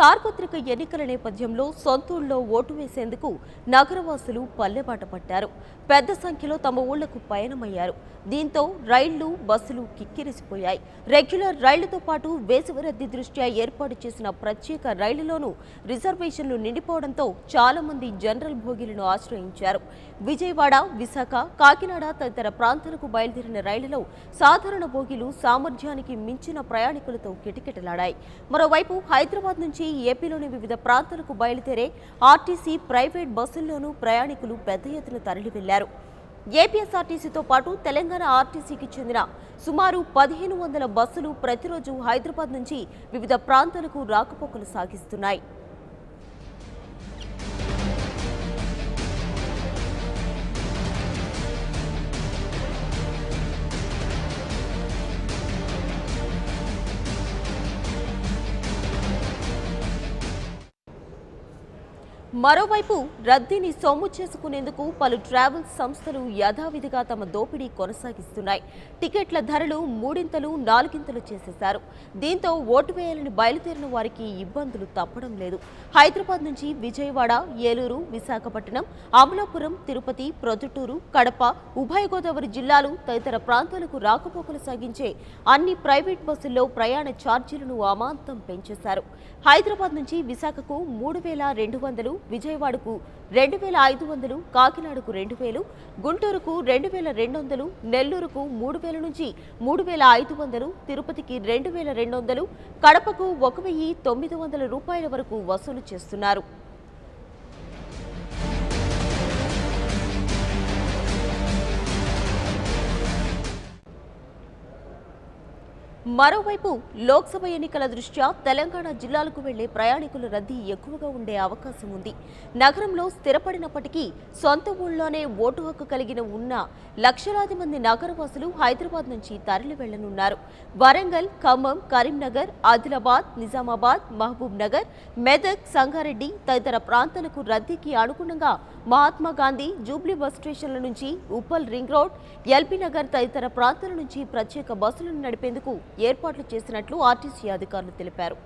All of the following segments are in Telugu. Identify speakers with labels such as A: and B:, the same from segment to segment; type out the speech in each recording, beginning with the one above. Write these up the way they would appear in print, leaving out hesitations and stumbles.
A: సార్వత్రిక ఎన్నికల నేపథ్యంలో సొంతూళ్లలో ఓటు వేసేందుకు నగరవాసులు పల్లెబాట పట్టారు. పెద్ద సంఖ్యలో తమ ఊళ్లకు పయనమయ్యారు. దీంతో రైళ్లు, బస్సులు కిక్కిరిసిపోయాయి. రెగ్యులర్ రైళ్లతో పాటు వేసవి రద్దీ దృష్ట్యా ఏర్పాటు చేసిన ప్రత్యేక రైళ్లలోనూ రిజర్వేషన్లు నిండిపోవడంతో చాలా మంది జనరల్ భోగిలను ఆశ్రయించారు. విజయవాడ, విశాఖ, కాకినాడ తదితర ప్రాంతాలకు బయలుదేరిన రైళ్లలో సాధారణ భోగిలు సామర్థ్యానికి మించిన ప్రయాణికులతో కిటకిటలాడాయి. మరోవైపు హైదరాబాద్ నుంచి ఏపీలోని వివిధ ప్రాంతాలకు బయలుదేరే ఆర్టీసీ, ప్రైవేట్ బస్సుల్లోనూ ప్రయాణికులు పెద్ద ఎత్తున తరలి వెళ్లారు. ఏపీఎస్ఆర్టీసీతో పాటు తెలంగాణ ఆర్టీసీకి చెందిన సుమారు 1500 బస్సులు ప్రతిరోజు హైదరాబాద్ నుంచి వివిధ ప్రాంతాలకు రాకపోకలు సాగిస్తున్నాయి. మరోవైపు రద్దీని సొమ్ము చేసుకునేందుకు పలు ట్రావెల్స్ సంస్థలు యథావిధిగా తమ దోపిడీ కొనసాగిస్తున్నాయి. టికెట్ల ధరలు మూడింతలు, నాలుగింతలు చేసేశారు. దీంతో ఓటు వేయాలని బయలుదేరిన వారికి ఇబ్బందులు తప్పడం లేదు. హైదరాబాద్ నుంచి విజయవాడ, ఏలూరు, విశాఖపట్నం, అమలాపురం, తిరుపతి, ప్రొద్దుటూరు, కడప, ఉభయ గోదావరి జిల్లాలు తదితర ప్రాంతాలకు రాకపోకలు సాగించే అన్ని ప్రైవేట్ బస్సుల్లో ప్రయాణ ఛార్జీలను అమాంతం పెంచేశారు. హైదరాబాద్ నుంచి విశాఖకు 3200, విజయవాడకు 2500, కాకినాడకు 2000, గుంటూరుకు 2200, నెల్లూరుకు 3000 నుంచి 3500, తిరుపతికి 2200, కడపకు 1900 రూపాయల వరకు వసూలు చేస్తున్నారు. మరోవైపు లోక్సభ ఎన్నికల దృష్ట్యా తెలంగాణ జిల్లాలకు వెళ్లే ప్రయాణికుల రద్దీ ఎక్కువగా ఉండే అవకాశం ఉంది. నగరంలో స్థిరపడినప్పటికీ సొంత ఊళ్లోనే ఓటు హక్కు కలిగిన ఉన్న లక్షలాది మంది నగరవాసులు హైదరాబాద్ నుంచి తరలి వెళ్లనున్నారు. వరంగల్, ఖమ్మం, కరీంనగర్, ఆదిలాబాద్, నిజామాబాద్, మహబూబ్ నగర్, మెదక్, సంగారెడ్డి తదితర ప్రాంతాలకు రద్దీకి అనుగుణంగా మహాత్మాగాంధీ, జూబ్లీ బస్ స్టేషన్ల నుంచి Uppal ring road, LB Nagar తదితర ప్రాంతాల నుంచి ప్రత్యేక బస్సులను నడిపేందుకు ఏర్పాట్లు చేసినట్లు ఆర్టీసీ అధికారులు తెలిపారు.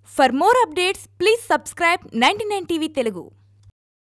B: For more updates, please subscribe 99 TV Telugu.